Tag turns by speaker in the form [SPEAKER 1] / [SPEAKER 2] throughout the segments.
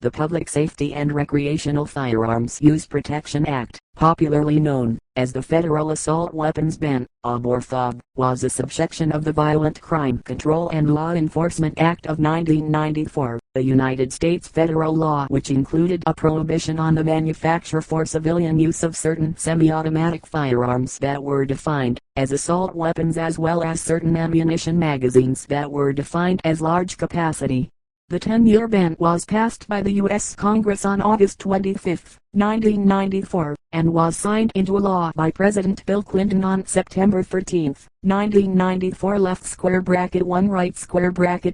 [SPEAKER 1] The Public Safety and Recreational Firearms Use Protection Act, popularly known as the Federal Assault Weapons Ban, (FOB), was a subsection of the Violent Crime Control and Law Enforcement Act of 1994, a United States federal law which included a prohibition on the manufacture for civilian use of certain semi-automatic firearms that were defined as assault weapons, as well as certain ammunition magazines that were defined as large capacity. The 10-year ban was passed by the U.S. Congress on August 25, 1994, and was signed into law by President Bill Clinton on September 13, 1994.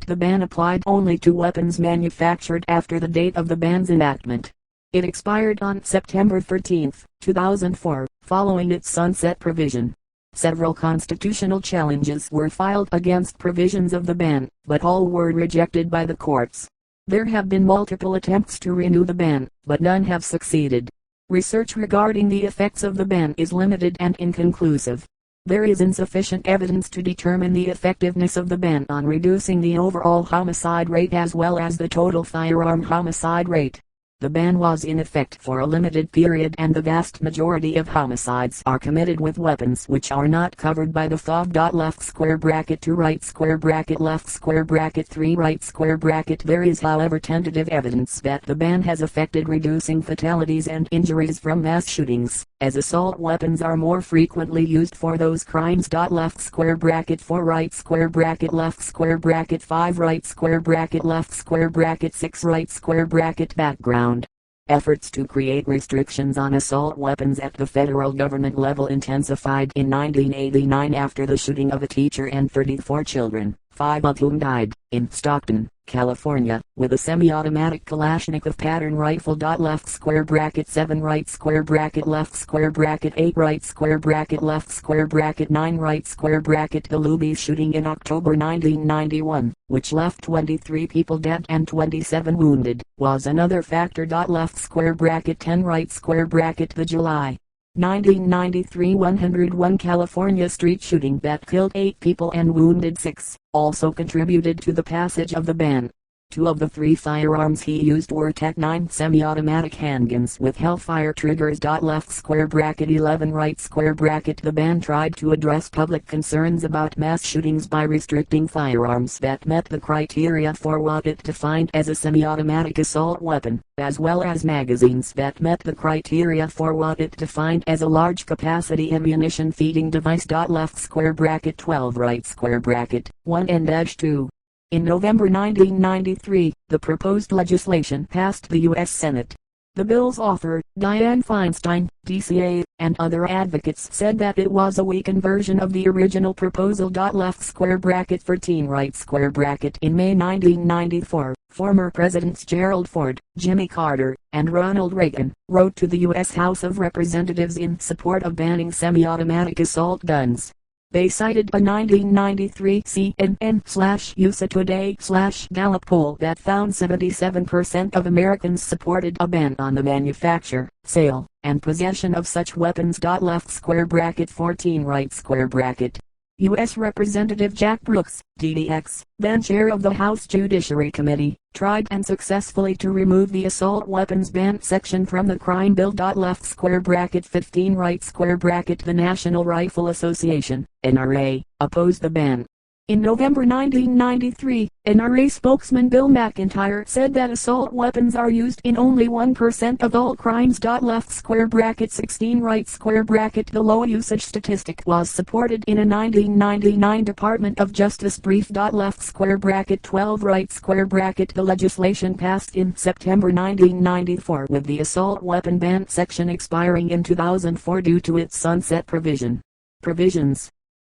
[SPEAKER 1] The ban applied only to weapons manufactured after the date of the ban's enactment. It expired on September 13, 2004, following its sunset provision. Several constitutional challenges were filed against provisions of the ban, but all were rejected by the courts. There have been multiple attempts to renew the ban, but none have succeeded. Research regarding the effects of the ban is limited and inconclusive. There is insufficient evidence to determine the effectiveness of the ban on reducing the overall homicide rate as well as the total firearm homicide rate. The ban was in effect for a limited period, and the vast majority of homicides are committed with weapons which are not covered by the FOB. Left square bracket to right square bracket left square bracket 3 right square bracket. There is however tentative evidence that the ban has affected reducing fatalities and injuries from mass shootings, as assault weapons are more frequently used for those crimes. Left square bracket 4 right square bracket left square bracket 5 right square bracket left square bracket 6 right square bracket. Background. Efforts to create restrictions on assault weapons at the federal government level intensified in 1989 after the shooting of a teacher and 34 children, 5 of whom died, in Stockton, California, with a semi-automatic Kalashnikov pattern rifle. Left square bracket 7 right square bracket left square bracket 8 right square bracket left square bracket 9 right square bracket. The Luby shooting in October 1991, which left 23 people dead and 27 wounded, was another factor. Left square bracket 10 right square bracket. The July 1993 101 California street shooting that killed 8 people and wounded 6, also contributed to the passage of the ban. 2 of the 3 firearms he used were Tech-9 semi-automatic handguns with Hellfire triggers. Left square bracket 11 right square bracket. The ban tried to address public concerns about mass shootings by restricting firearms that met the criteria for what it defined as a semi-automatic assault weapon, as well as magazines that met the criteria for what it defined as a large capacity ammunition feeding device. Left square bracket 12 right square bracket 1-2. In November 1993, the proposed legislation passed the U.S. Senate. The bill's author, Dianne Feinstein, DCA, and other advocates said that it was a weakened version of the original proposal. Left square bracket 13 right square bracket. In May 1994, former Presidents Gerald Ford, Jimmy Carter, and Ronald Reagan wrote to the U.S. House of Representatives in support of banning semi-automatic assault guns. They cited a 1993 CNN/USA Today/Gallup poll that found 77% of Americans supported a ban on the manufacture, sale, and possession of such weapons. Left square bracket 14 right square bracket. U.S. Representative Jack Brooks, DDX, then chair of the House Judiciary Committee, tried and successfully to remove the assault weapons ban section from the crime bill. Left square bracket 15 right square bracket. The National Rifle Association, NRA, opposed the ban. In November 1993, NRA spokesman Bill McIntyre said that assault weapons are used in only 1% of all crimes. Left square bracket 16 right square bracket. The low usage statistic was supported in a 1999 Department of Justice brief. Left square bracket 12 right square bracket. The legislation passed in September 1994 with the assault weapon ban section expiring in 2004 due to its sunset provisions.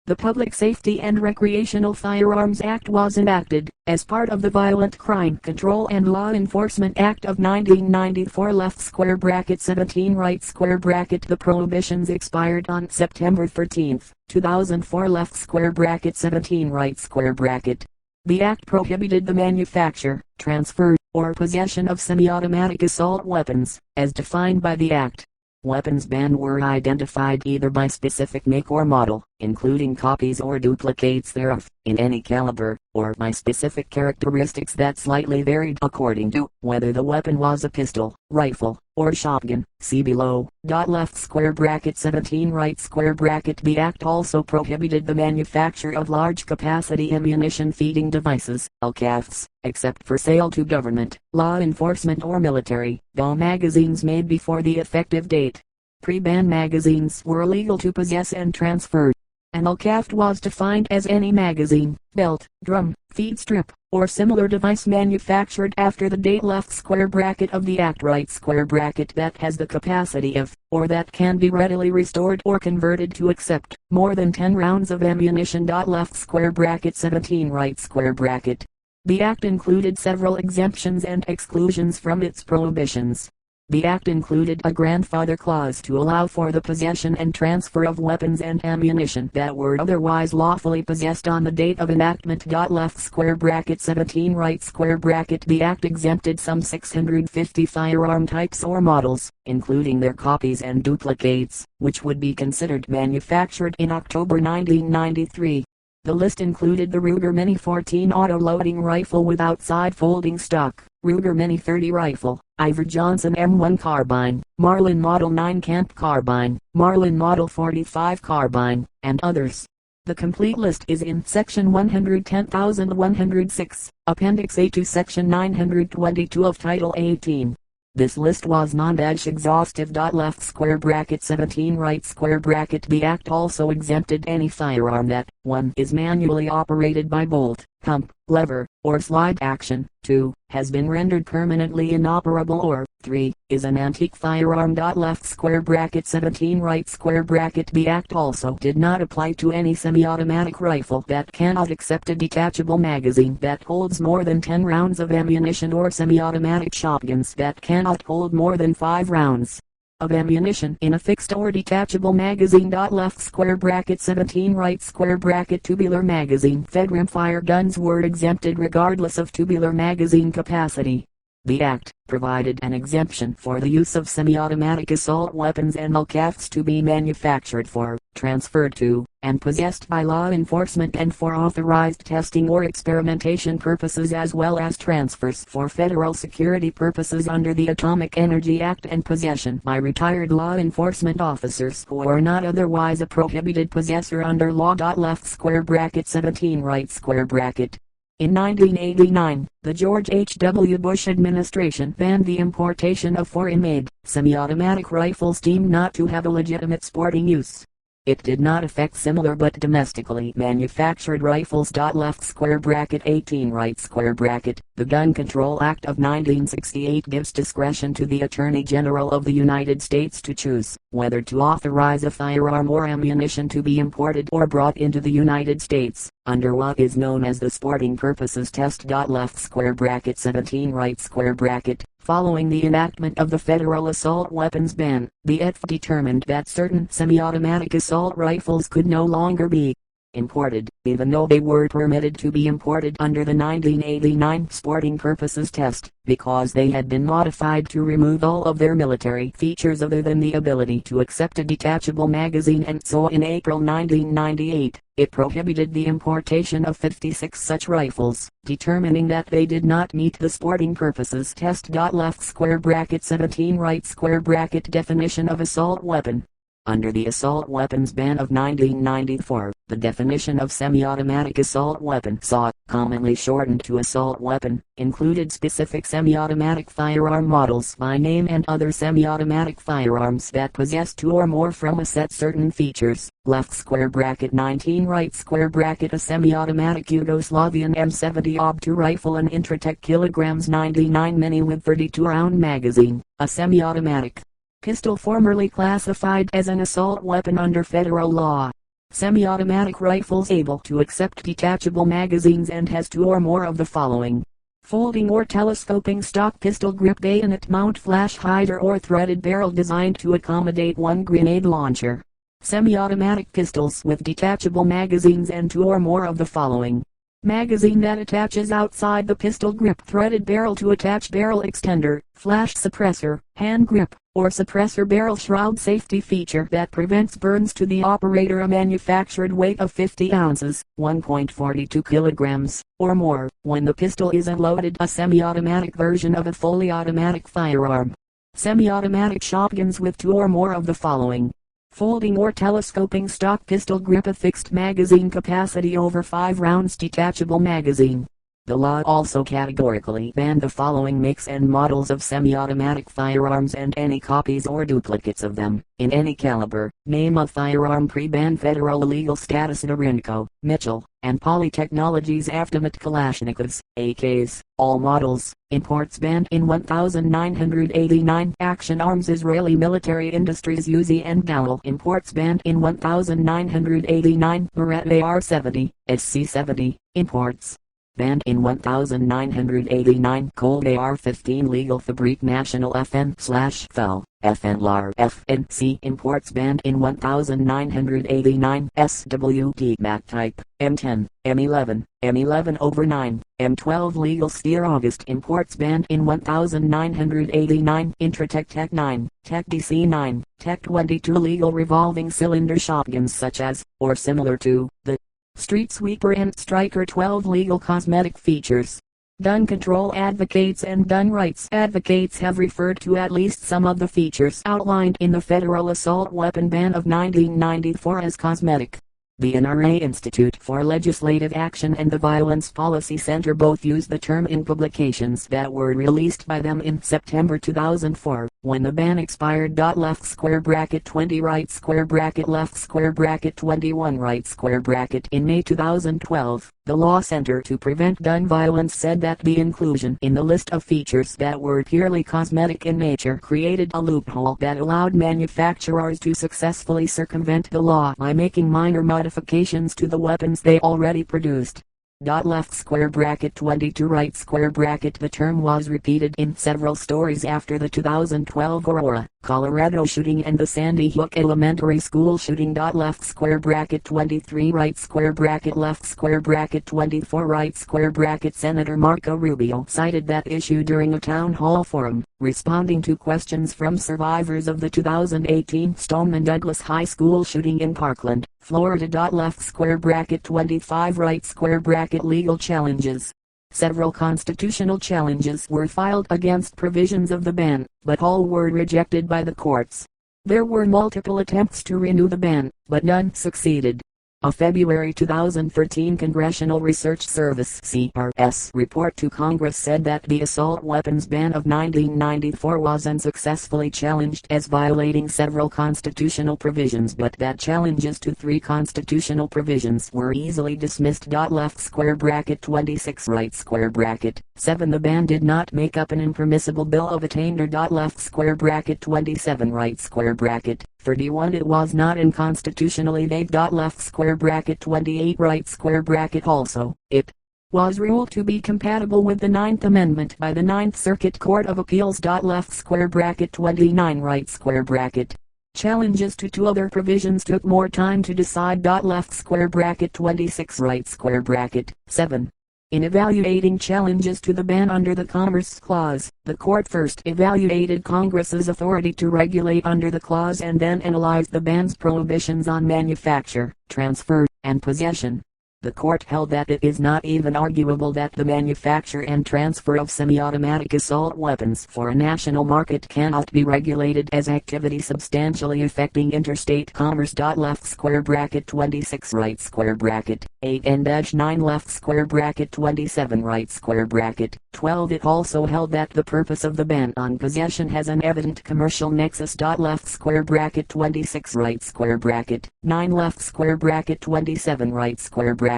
[SPEAKER 1] The Public Safety and Recreational Firearms Act was enacted as part of the Violent Crime Control and Law Enforcement Act of 1994. Left square bracket 17 right square bracket. The prohibitions expired on September 13, 2004. Left square bracket 17 right square bracket. The act prohibited the manufacture, transfer, or possession of semi-automatic assault weapons, as defined by the act. Weapons banned were identified either by specific make or model, including copies or duplicates thereof, in any caliber, or by specific characteristics that slightly varied according to whether the weapon was a pistol, rifle, or shotgun. See below. Left square bracket 17 right square bracket. The act also prohibited the manufacture of large capacity ammunition feeding devices, LCAFs, except for sale to government, law enforcement or military, though magazines made before the effective date. Pre-ban magazines were illegal to possess and transfer. An LCAF was defined as any magazine, belt, drum, feed strip, or similar device manufactured after the date left square bracket of the act right square bracket that has the capacity of, or that can be readily restored or converted to accept, more than 10 rounds of ammunition. Left square bracket 17 right square bracket. The act included several exemptions and exclusions from its prohibitions. The act included a grandfather clause to allow for the possession and transfer of weapons and ammunition that were otherwise lawfully possessed on the date of enactment. Left square bracket 17 right square bracket. The act exempted some 650 firearm types or models, including their copies and duplicates, which would be considered manufactured in October 1993. The list included the Ruger Mini 14 auto-loading rifle with outside folding stock, Ruger Mini 30 rifle, Ivor Johnson M1 carbine, Marlin Model 9 Camp carbine, Marlin Model 45 carbine, and others. The complete list is in Section 110,106, Appendix A to Section 922 of Title 18. This list was non-exhaustive. Left square bracket 17 right square bracket. The act also exempted any firearm that 1. is manually operated by bolt, pump, lever, or slide action, 2. has been rendered permanently inoperable, or 3. is an antique firearm. Left square bracket 17 right square bracket. The act also did not apply to any semi-automatic rifle that cannot accept a detachable magazine that holds more than 10 rounds of ammunition, or semi-automatic shotguns that cannot hold more than 5 rounds of ammunition in a fixed or detachable magazine. Left square bracket 17 right square bracket. Tubular magazine fed rimfire guns were exempted regardless of tubular magazine capacity. The act provided an exemption for the use of semi-automatic assault weapons and LCAFs to be manufactured for, transferred to, and possessed by law enforcement and for authorized testing or experimentation purposes, as well as transfers for federal security purposes under the Atomic Energy Act, and possession by retired law enforcement officers who are not otherwise a prohibited possessor under law. Left square bracket 17 right square bracket. In 1989, the George H.W. Bush administration banned the importation of foreign-made, semi-automatic rifles deemed not to have a legitimate sporting use. It did not affect similar but domestically manufactured rifles. Left square bracket 18 right square bracket. The Gun Control Act of 1968 gives discretion to the Attorney General of the United States to choose whether to authorize a firearm or ammunition to be imported or brought into the United States under what is known as the sporting purposes test. Left square bracket 17 right square bracket. Following the enactment of the federal assault weapons ban, the ETF determined that certain semi-automatic assault rifles could no longer be imported, even though they were permitted to be imported under the 1989 sporting purposes test, because they had been modified to remove all of their military features other than the ability to accept a detachable magazine. And so in April 1998, it prohibited the importation of 56 such rifles, determining that they did not meet the sporting purposes test. Left square bracket 17 right square bracket. Definition of assault weapon. Under the assault weapons ban of 1994, the definition of semi-automatic assault weapon, SAW, commonly shortened to assault weapon, included specific semi-automatic firearm models by name and other semi-automatic firearms that possess 2 or more from a set certain features. Left square bracket 19 right square bracket. A semi-automatic Yugoslavian M70 OB2 rifle, an Intratec kilograms 99 mini with 32 round magazine, a semi-automatic pistol formerly classified as an assault weapon under federal law. Semi-automatic rifles able to accept detachable magazines and has 2 or more of the following: folding or telescoping stock pistol grip, bayonet mount, flash hider or threaded barrel designed to accommodate 1 grenade launcher. Semi-automatic pistols with detachable magazines and 2 or more of the following: magazine that attaches outside the pistol grip, threaded barrel to attach barrel extender, flash suppressor, hand grip, or suppressor barrel shroud safety feature that prevents burns to the operator. A manufactured weight of 50 ounces, 1.42 kilograms, or more, when the pistol is unloaded. A semi-automatic version of a fully automatic firearm. Semi-automatic shotguns with 2 or more of the following: folding or telescoping stock pistol grip, a fixed magazine capacity over 5 rounds, detachable magazine. The law also categorically banned the following makes and models of semi-automatic firearms and any copies or duplicates of them, in any caliber. Name of firearm pre-ban. Federal illegal status: Norinco, Mitchell, and Polytechnologies Avtomat Kalashnikovs, AKs, all models. Imports banned in 1989. Action Arms Israeli Military Industries Uzi and Galil. Imports banned in 1989. Beretta AR-70, SC-70, imports banned in 1989. Colt AR-15 legal. Fabrique National FN/FEL, FNLAR FNC, imports banned in 1989. SWD Mac type, M10, M11, M11/9, M12 legal. Steer August, imports banned in 1989. Intratec Tech 9, Tech DC-9, Tech 22 legal. Revolving cylinder shotguns such as, or similar to, the Street Sweeper and Striker 12 legal. Cosmetic features. Gun control advocates and gun rights advocates have referred to at least some of the features outlined in the federal assault weapon ban of 1994 as cosmetic. The NRA Institute for Legislative Action and the Violence Policy Center both use the term in publications that were released by them in September 2004, when the ban expired. Left square bracket 20 right square bracket left square bracket 21 right square bracket. In May 2012, the Law Center to Prevent Gun Violence said that the inclusion in the list of features that were purely cosmetic in nature created a loophole that allowed manufacturers to successfully circumvent the law by making minor modifications to the weapons they already produced. Left square bracket 22 right square bracket. The term was repeated in several stories after the 2012 Aurora, Colorado shooting and the Sandy Hook Elementary School shooting. Left square bracket 23 right square bracket left square bracket 24 right square bracket. Senator Marco Rubio cited that issue during a town hall forum, responding to questions from survivors of the 2018 Stoneman Douglas High School shooting in Parkland, Florida. Left square bracket 25 right square bracket. Legal challenges. Several constitutional challenges were filed against provisions of the ban, but all were rejected by the courts. There were multiple attempts to renew the ban, but none succeeded. A February 2013 Congressional Research Service (CRS) report to Congress said that the assault weapons ban of 1994 was unsuccessfully challenged as violating several constitutional provisions, but that challenges to 3 constitutional provisions were easily dismissed. Left square bracket 26 right square bracket 7. The ban did not make up an impermissible bill of attainder. Left square bracket 27 right square bracket 31. It was not unconstitutionally vague. Left square bracket 28 right square bracket. Also, it was ruled to be compatible with the 9th Amendment by the 9th Circuit Court of Appeals. Left square bracket 29 right square bracket. Challenges to 2 other provisions took more time to decide. Left square bracket 26 right square bracket 7. In evaluating challenges to the ban under the Commerce Clause, the court first evaluated Congress's authority to regulate under the clause and then analyzed the ban's prohibitions on manufacture, transfer, and possession. The court held that it is not even arguable that the manufacture and transfer of semi-automatic assault weapons for a national market cannot be regulated as activity substantially affecting interstate commerce. Left square bracket 26 right square bracket 8 and 9 left square bracket 27 right square bracket 12. It also held that the purpose of the ban on possession has an evident commercial nexus. Left square bracket 26 right square bracket 9 left square bracket 27 right square bracket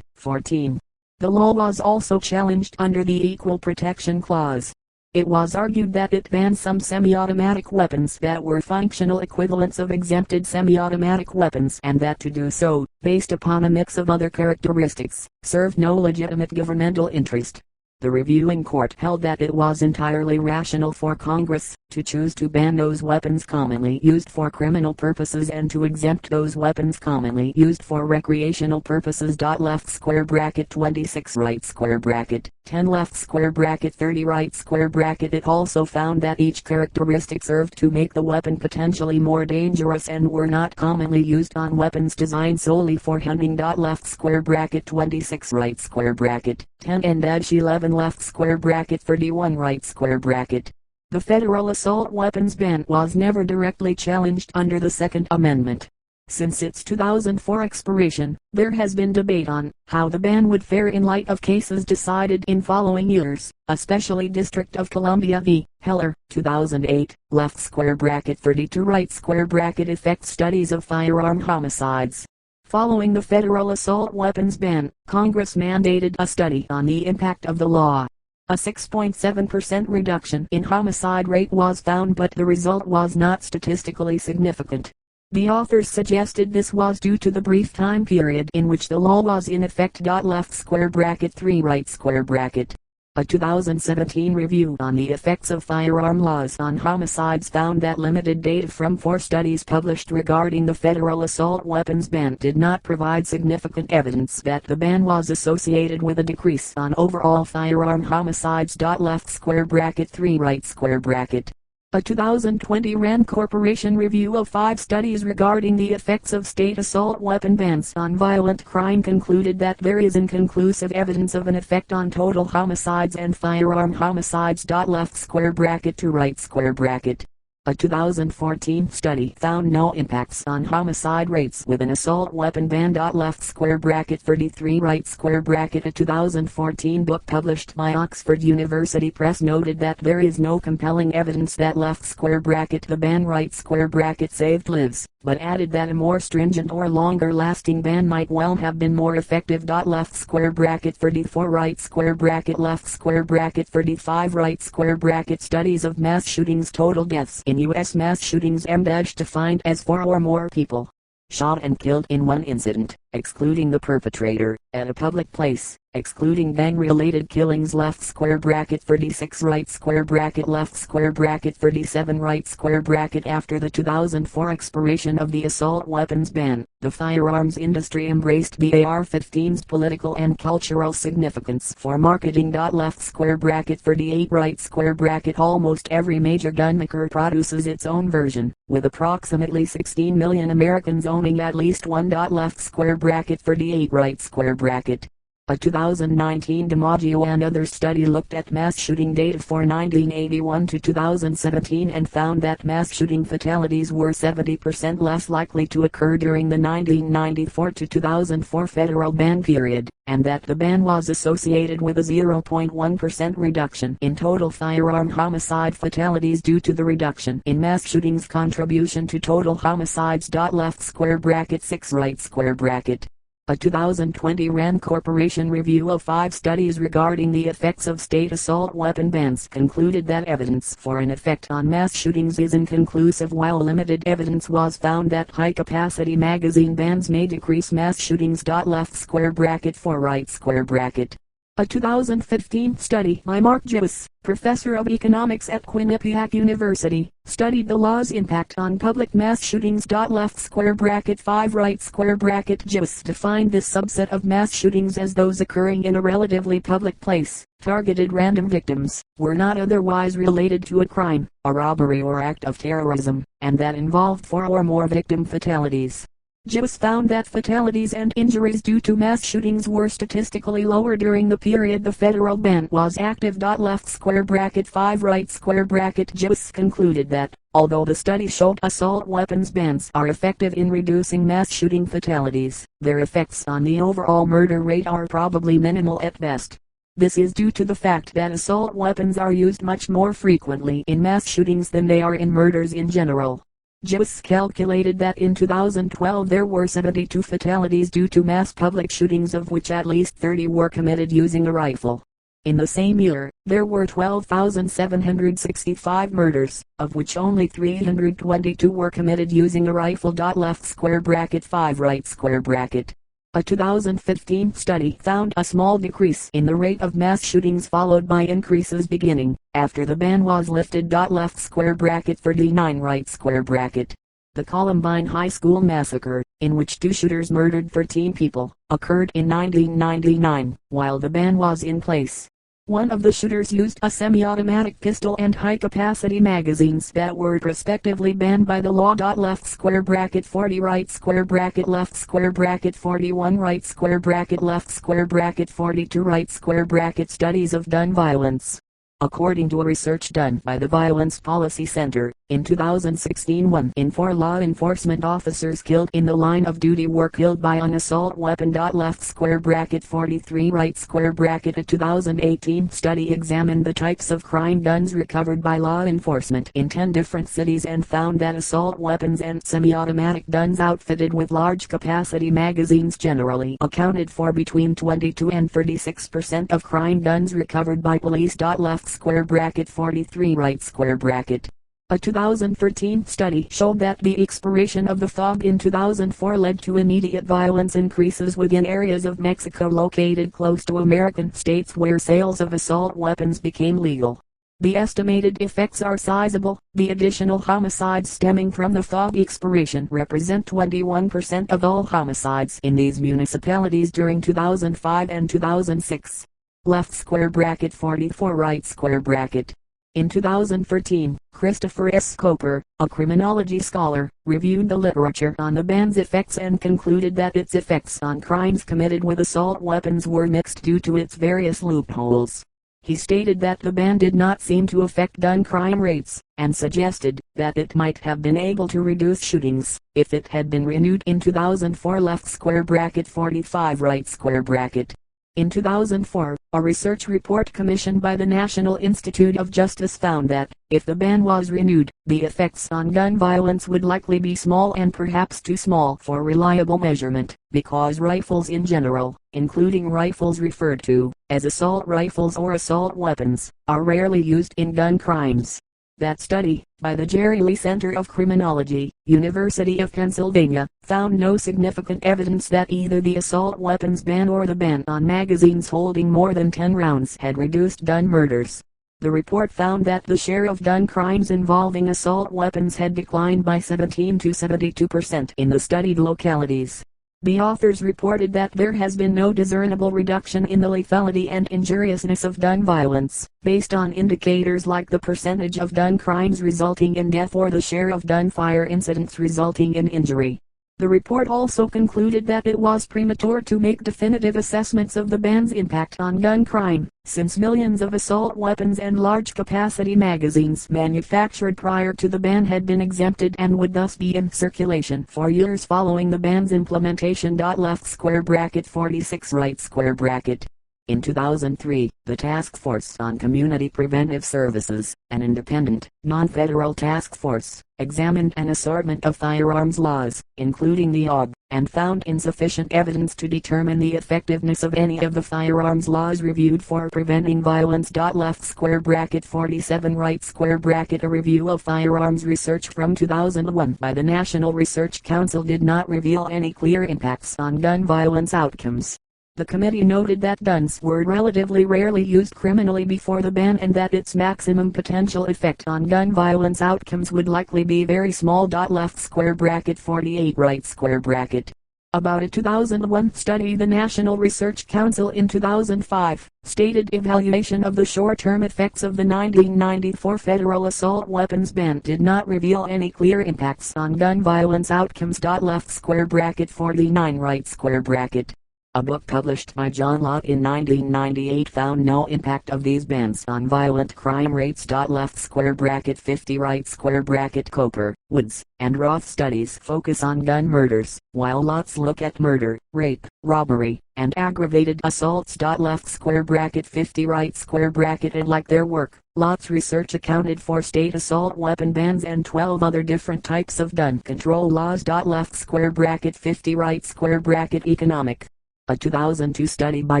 [SPEAKER 1] 14. The law was also challenged under the Equal Protection Clause. It was argued that it banned some semi-automatic weapons that were functional equivalents of exempted semi-automatic weapons, and that to do so, based upon a mix of other characteristics, served no legitimate governmental interest. The reviewing court held that it was entirely rational for Congress to choose to ban those weapons commonly used for criminal purposes and to exempt those weapons commonly used for recreational purposes. Left square bracket 26 right square bracket 10 left square bracket 30 right square bracket. It also found that each characteristic served to make the weapon potentially more dangerous and were not commonly used on weapons designed solely for hunting. Left square bracket 26 right square bracket 10 and 11 left square bracket 31 right square bracket. The federal assault weapons ban was never directly challenged under the Second Amendment. Since its 2004 expiration, there has been debate on how the ban would fare in light of cases decided in following years, especially District of Columbia v. Heller, 2008, left square bracket 32 right square bracket effect studies of firearm homicides. Following the federal assault weapons ban, Congress mandated a study on the impact of the law. A 6.7% reduction in homicide rate was found, but the result was not statistically significant. The authors suggested this was due to the brief time period in which the law was in effect. Left square bracket 3 right square bracket. A 2017 review on the effects of firearm laws on homicides found that limited data from 4 studies published regarding the federal assault weapons ban did not provide significant evidence that the ban was associated with a decrease on overall firearm homicides. Left square bracket 3 right square bracket. A 2020 RAND Corporation review of 5 studies regarding the effects of state assault weapon bans on violent crime concluded that there is inconclusive evidence of an effect on total homicides and firearm homicides. Left square bracket to right square bracket. A 2014 study found no impacts on homicide rates with an assault weapon ban. Left square bracket 33 right square bracket. A 2014 book published by Oxford University Press noted that there is no compelling evidence that left square bracket the ban right square bracket saved lives, but added that a more stringent or longer lasting ban might well have been more effective. Left square bracket 34 right square bracket left square bracket 35 right square bracket. Studies of mass shootings. Total deaths in U.S. mass shootings defined as 4 or more people shot and killed in one incident, excluding the perpetrator, at a public place, excluding gang-related killings. Left square bracket 36 right square bracket left square bracket 37 right square bracket. After the 2004 expiration of the assault weapons ban, the firearms industry embraced the AR-15's political and cultural significance for marketing. Left square bracket 38 right square bracket. Almost every major gunmaker produces its own version, with approximately 16 million Americans owning at least one. Left square bracket 38 right square bracket. A 2019 DiMaggio and others study looked at mass shooting data for 1981 to 2017 and found that mass shooting fatalities were 70% less likely to occur during the 1994 to 2004 federal ban period, and that the ban was associated with a 0.1% reduction in total firearm homicide fatalities due to the reduction in mass shootings' contribution to total homicides. Left square bracket 6 right square bracket. A 2020 RAND Corporation review of 5 studies regarding the effects of state assault weapon bans concluded that evidence for an effect on mass shootings is inconclusive, while limited evidence was found that high-capacity magazine bans may decrease mass shootings. Left square bracket 4 right square bracket. A 2015 study by Mark Jewis, professor of economics at Quinnipiac University, studied the law's impact on public mass shootings. Left square bracket 5 right square bracket. Jewis defined this subset of mass shootings as those occurring in a relatively public place, targeted random victims, were not otherwise related to a crime, a robbery or act of terrorism, and that involved 4 or more victim fatalities. Jewis found that fatalities and injuries due to mass shootings were statistically lower during the period the federal ban was active. Left square bracket 5 right square bracket. Jewis concluded that, although the study showed assault weapons bans are effective in reducing mass shooting fatalities, their effects on the overall murder rate are probably minimal at best. This is due to the fact that assault weapons are used much more frequently in mass shootings than they are in murders in general. Jewis calculated that in 2012 there were 72 fatalities due to mass public shootings, of which at least 30 were committed using a rifle. In the same year, there were 12,765 murders, of which only 322 were committed using a rifle. Left square bracket 5 right square bracket. A 2015 study found a small decrease in the rate of mass shootings followed by increases beginning after the ban was lifted. Left square bracket 49 right square bracket. The Columbine High School massacre, in which two shooters murdered 13 people, occurred in 1999, while the ban was in place. One of the shooters used a semi-automatic pistol and high-capacity magazines that were respectively banned by the law. Left square bracket 40 right square bracket left square bracket 41 right square bracket left square bracket 42 right square bracket. Studies of gun violence. According to a research done by the Violence Policy Center, in 2016 1 in 4 law enforcement officers killed in the line of duty were killed by an assault weapon. Left square bracket 43 right square bracket. A 2018 study examined the types of crime guns recovered by law enforcement in 10 different cities and found that assault weapons and semi-automatic guns outfitted with large capacity magazines generally accounted for between 22 and 36% of crime guns recovered by police. Left square bracket 43 right square bracket. A 2013 study showed that the expiration of the fog in 2004 led to immediate violence increases within areas of Mexico located close to American states where sales of assault weapons became legal. The estimated effects are sizable. The additional homicides stemming from the fog expiration represent 21% of all homicides in these municipalities during 2005 and 2006. Left square bracket 44 right square bracket. In 2013, Christopher S. Coper, a criminology scholar, reviewed the literature on the ban's effects and concluded that its effects on crimes committed with assault weapons were mixed due to its various loopholes. He stated that the ban did not seem to affect gun crime rates, and suggested that it might have been able to reduce shootings if it had been renewed in 2004. Left square bracket 45 right square bracket. In 2004, a research report commissioned by the National Institute of Justice found that, if the ban was renewed, the effects on gun violence would likely be small and perhaps too small for reliable measurement, because rifles in general, including rifles referred to as assault rifles or assault weapons, are rarely used in gun crimes. That study, by the Jerry Lee Center of Criminology, University of Pennsylvania, found no significant evidence that either the assault weapons ban or the ban on magazines holding more than 10 rounds had reduced gun murders. The report found that the share of gun crimes involving assault weapons had declined by 17 to 72% in the studied localities. The authors reported that there has been no discernible reduction in the lethality and injuriousness of gun violence, based on indicators like the percentage of gun crimes resulting in death or the share of gunfire incidents resulting in injury. The report also concluded that it was premature to make definitive assessments of the ban's impact on gun crime, since millions of assault weapons and large-capacity magazines manufactured prior to the ban had been exempted and would thus be in circulation for years following the ban's implementation. Left square bracket 46 right square bracket. In 2003, the Task Force on Community Preventive Services, an independent, non-federal task force, examined an assortment of firearms laws, including the OB, and found insufficient evidence to determine the effectiveness of any of the firearms laws reviewed for preventing violence. Left square bracket 47 right square bracket. A review of firearms research from 2001 by the National Research Council did not reveal any clear impacts on gun violence outcomes. The committee noted that guns were relatively rarely used criminally before the ban and that its maximum potential effect on gun violence outcomes would likely be very small. Left square bracket 48 right square bracket. About a 2001 study the National Research Council in 2005 stated evaluation of the short-term effects of the 1994 federal assault weapons ban did not reveal any clear impacts on gun violence outcomes. Left square bracket 49 right square bracket. A book published by John Lott in 1998 found no impact of these bans on violent crime rates. Left square bracket 50 right square bracket. Coper, Woods, and Roth studies focus on gun murders, while Lott's look at murder, rape, robbery, and aggravated assaults. Left square bracket 50 right square bracket. And like their work, Lott's research accounted for state assault weapon bans and 12 other different types of gun control laws. Left square bracket 50 right square bracket. Economic. A 2002 study by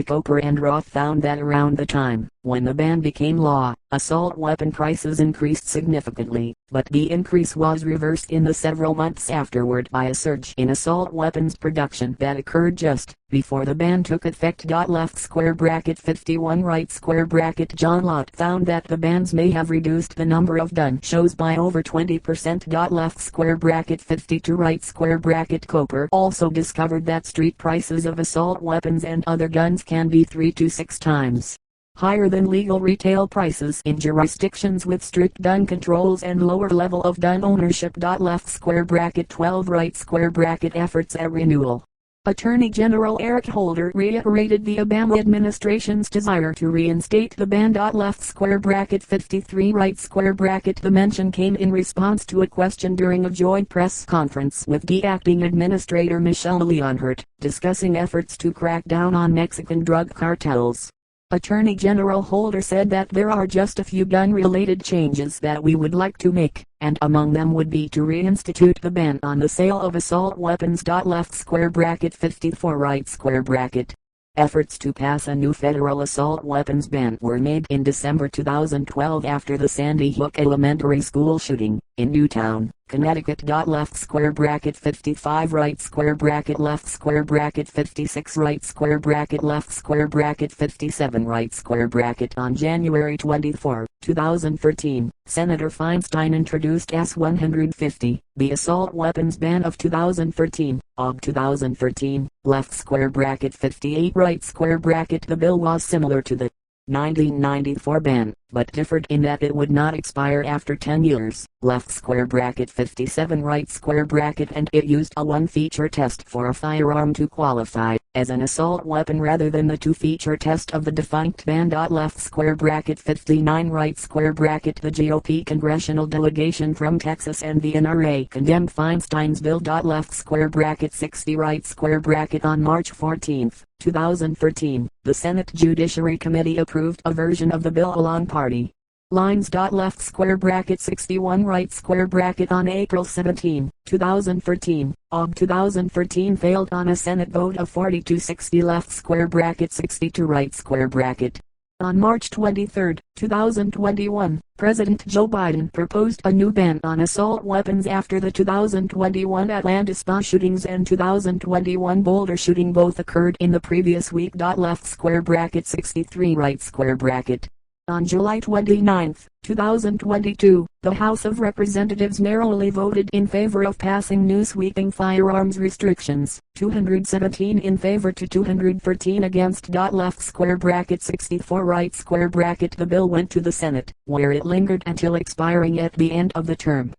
[SPEAKER 1] Coper and Roth found that around the time When the ban became law, assault weapon prices increased significantly, but the increase was reversed in the several months afterward by a surge in assault weapons production that occurred just before the ban took effect. Left square bracket 51 right square bracket John Lott found that the bans may have reduced the number of gun shows by over 20%. Left square bracket 52 right square bracket Coper also discovered that street prices of assault weapons and other guns can be 3 to 6 times higher than legal retail prices in jurisdictions with strict gun controls and lower level of gun ownership. Left square bracket 12 right square bracket efforts at renewal. Attorney General Eric Holder reiterated the Obama administration's desire to reinstate the ban. Left square bracket 53 right square bracket The mention came in response to a question during a joint press conference with the acting administrator Michelle Leonhardt, discussing efforts to crack down on Mexican drug cartels. Attorney General Holder said that there are just a few gun-related changes that we would like to make, and among them would be to reinstitute the ban on the sale of assault weapons. Left square bracket 54 right square bracket. Efforts to pass a new federal assault weapons ban were made in December 2012 after the Sandy Hook Elementary School shooting in Newtown, Connecticut. Left square bracket 55 right square bracket left square bracket 56 right square bracket left square bracket 57 right square bracket. On January 24, 2013, Senator Feinstein introduced S-150, the assault weapons ban of 2013, Aug 2013, left square bracket 58 right square bracket. The bill was similar to the 1994 ban, but differed in that it would not expire after 10 years, left square bracket 57 right square bracket, and it used a one-feature test for a firearm to qualify as an assault weapon rather than the two-feature test of the defunct ban. Left square bracket 59 right square bracket. The GOP congressional delegation from Texas and the NRA condemned Feinstein's bill. Left square bracket 60 right square bracket. On March 14, 2013, the Senate Judiciary Committee approved a version of the bill along party lines. Left square bracket 61 right square bracket. On April 17, 2013, Aug 2013 failed on a Senate vote of 40 to 60. Left square bracket 62 right square bracket. On March 23, 2021, President Joe Biden proposed a new ban on assault weapons after the 2021 Atlanta spa shootings and 2021 Boulder shooting both occurred in the previous week. Left square bracket 63 right square bracket. On July 29, 2022, the House of Representatives narrowly voted in favor of passing new sweeping firearms restrictions, 217 in favor to 213 against. Left square bracket 64 right square bracket. The bill went to the Senate, where it lingered until expiring at the end of the term.